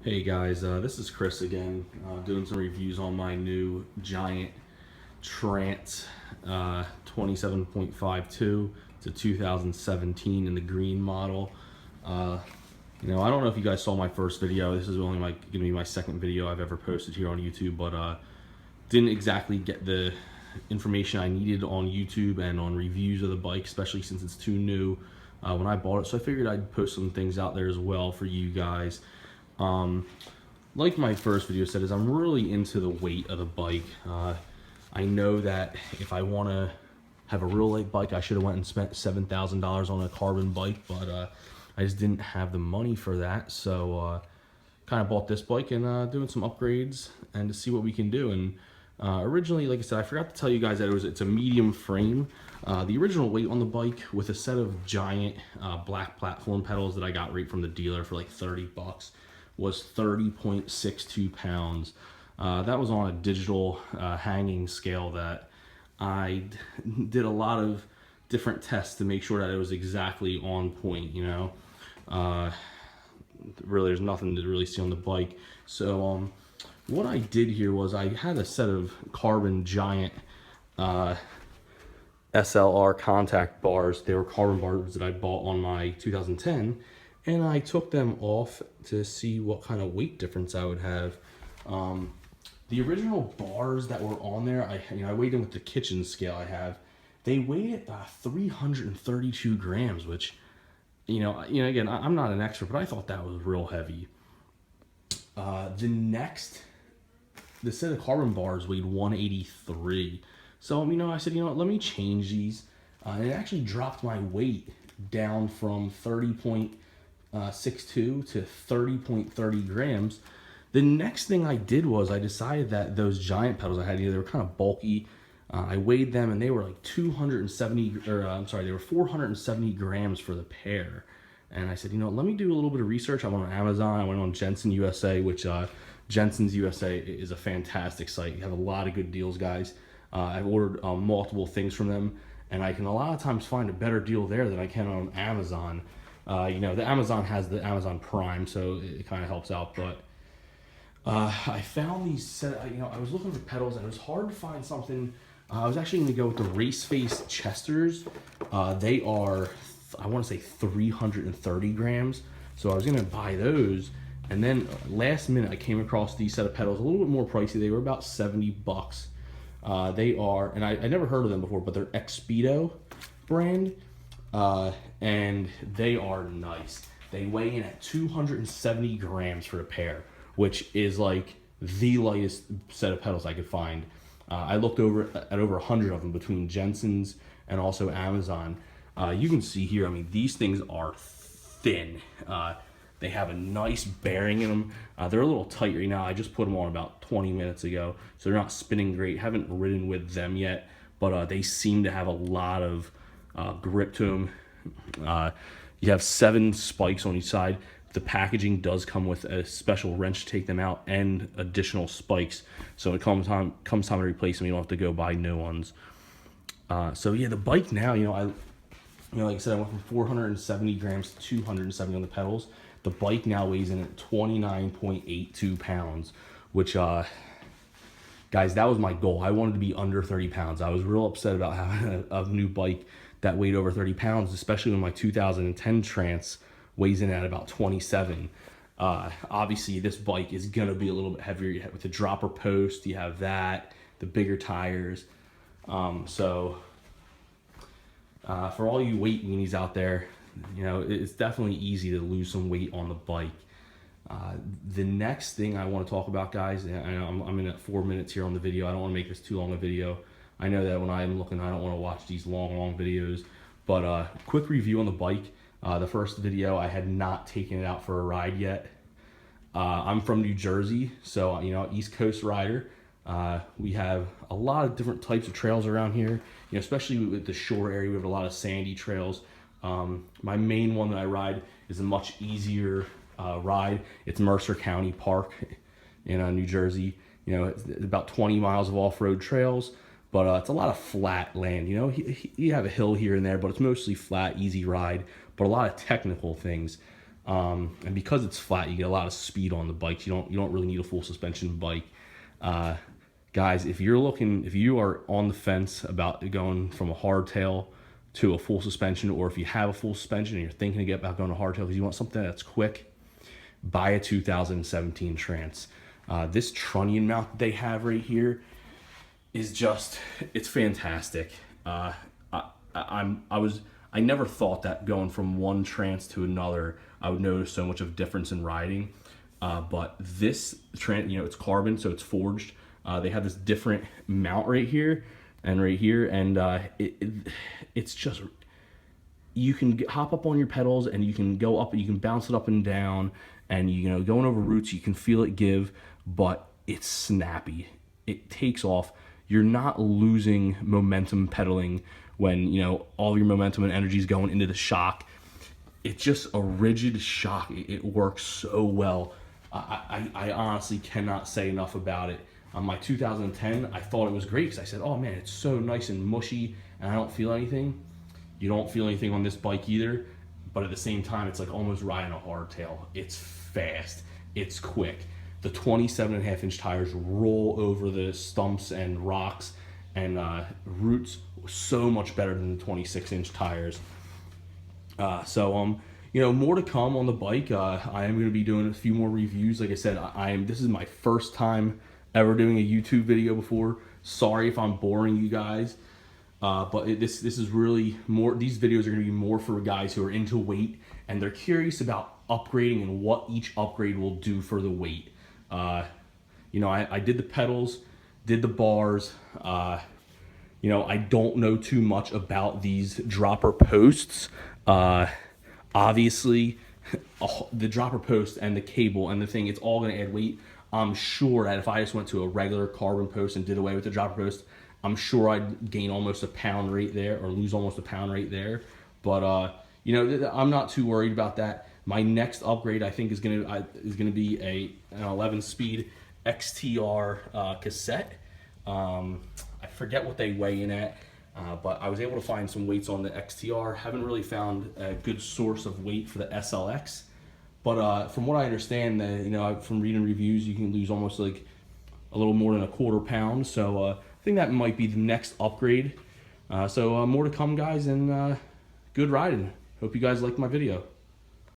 Hey guys, this is Chris again, doing some reviews on my new giant Trance 27.52 to 2017 in the green model. Uh, I don't know if you guys saw my first video. This is only going to be my second video I've ever posted here on YouTube, but didn't exactly get the information I needed on YouTube and on reviews of the bike, especially since it's too new when I bought it. So I figured I'd post some things out there as well for you guys. Like my first video said, is I'm really into the weight of the bike. I know that if I want to have a real light bike, I should have went and spent $7,000 on a carbon bike, but I just didn't have the money for that. So kind of bought this bike and doing some upgrades and to see what we can do. And originally, like I said, I forgot to tell you guys that it's a medium frame. The original weight on the bike with a set of giant black platform pedals that I got right from the dealer for like 30 bucks was 30.62 pounds. That was on a digital hanging scale that I did a lot of different tests to make sure that it was exactly on point, really there's nothing to really see on the bike. So what I did here was I had a set of carbon giant SLR contact bars. They were carbon bars that I bought on my 2010, and I took them off to see what kind of weight difference I would have. The original bars that were on there, I weighed them with the kitchen scale I have. They weighed 332 grams, which, again, I'm not an expert, but I thought that was real heavy. The set of carbon bars weighed 183. So, I said, let me change these. And it actually dropped my weight down from 30.62 to 30.30 grams. The next thing I did was I decided that those giant pedals I had, they were kind of bulky. I weighed them and they were like 470 grams for the pair. And I said, let me do a little bit of research. I went on Amazon, I went on Jensen USA, which Jensen's USA is a fantastic site. You have a lot of good deals, guys. I've ordered multiple things from them, and I can a lot of times find a better deal there than I can on Amazon. The Amazon has the Amazon Prime, so it kind of helps out. But I found these I was looking for pedals, and it was hard to find something. I was actually going to go with the Race Face Chesters. They are, I want to say, 330 grams. So I was going to buy those. And then last minute, I came across these set of pedals, a little bit more pricey. They were about 70 bucks. They are, and I never heard of them before, but they're xpedo brand. And they are nice. They weigh in at 270 grams for a pair, which is like the lightest set of pedals I could find. I looked at over 100 of them between Jensen's and also Amazon. You can see here, these things are thin. They have a nice bearing in them. They're a little tight right now. I just put them on about 20 minutes ago, so they're not spinning great. Haven't ridden with them yet, but they seem to have a lot of grip to them. You have 7 spikes on each side. The packaging does come with a special wrench to take them out and additional spikes. So it comes time to replace them. You don't have to go buy new ones. So yeah, the bike now, like I said, I went from 470 grams to 270 on the pedals. The bike now weighs in at 29.82 pounds, which, guys, that was my goal. I wanted to be under 30 pounds. I was real upset about having a new bike that weighed over 30 pounds, especially when my 2010 Trance weighs in at about 27. Obviously, this bike is going to be a little bit heavier. With the dropper post, you have that, the bigger tires. For all you weight weenies out there, it's definitely easy to lose some weight on the bike. The next thing I want to talk about, guys, and I'm in at 4 minutes here on the video. I don't want to make this too long a video. I know that when I'm looking, I don't want to watch these long videos. But quick review on the bike. The first video, I had not taken it out for a ride yet. I'm from New Jersey, so East Coast rider. We have a lot of different types of trails around here. Especially with the shore area, we have a lot of sandy trails. My main one that I ride is a much easier ride. It's Mercer County Park in New Jersey. It's about 20 miles of off-road trails, but it's a lot of flat land. You have a hill here and there, but it's mostly flat, easy ride, but a lot of technical things. And because it's flat, you get a lot of speed on the bikes. You don't really need a full suspension bike. Guys, if you are on the fence about going from a hardtail to a full suspension, or if you have a full suspension and you're thinking about going to hardtail because you want something that's quick, buy a 2017 Trance. This trunnion mount that they have right here is it's fantastic. I never thought that going from one Trance to another, I would notice so much of difference in riding. But this Trance, it's carbon, so it's forged. They have this different mount right here and right here, and it's just, you can hop up on your pedals and you can go up, you can bounce it up and down, and going over roots, you can feel it give, but it's snappy. It takes off. You're not losing momentum pedaling when all your momentum and energy is going into the shock. It's just a rigid shock. It works so well. I honestly cannot say enough about it. On my 2010, I thought it was great because I said, oh man, it's so nice and mushy and I don't feel anything. You don't feel anything on this bike either, but at the same time, it's like almost riding a hardtail. It's fast, it's quick. The 27.5-inch tires roll over the stumps and rocks and roots so much better than the 26-inch tires. More to come on the bike. I am going to be doing a few more reviews. Like I said, this is my first time ever doing a YouTube video before. Sorry if I'm boring you guys, but this is really more. These videos are going to be more for guys who are into weight and they're curious about upgrading and what each upgrade will do for the weight. I did the pedals, did the bars. I don't know too much about these dropper posts. Obviously, the dropper post and the cable and the thing, it's all going to add weight. I'm sure that if I just went to a regular carbon post and did away with the dropper post, I'm sure I'd gain almost a pound right there or lose almost a pound right there. But, I'm not too worried about that. My next upgrade, I think, is gonna be an 11-speed XTR cassette. I forget what they weigh in at, but I was able to find some weights on the XTR. Haven't really found a good source of weight for the SLX. But from what I understand, from reading reviews, you can lose almost like a little more than a quarter pound. So I think that might be the next upgrade. So more to come, guys, and good riding. Hope you guys liked my video.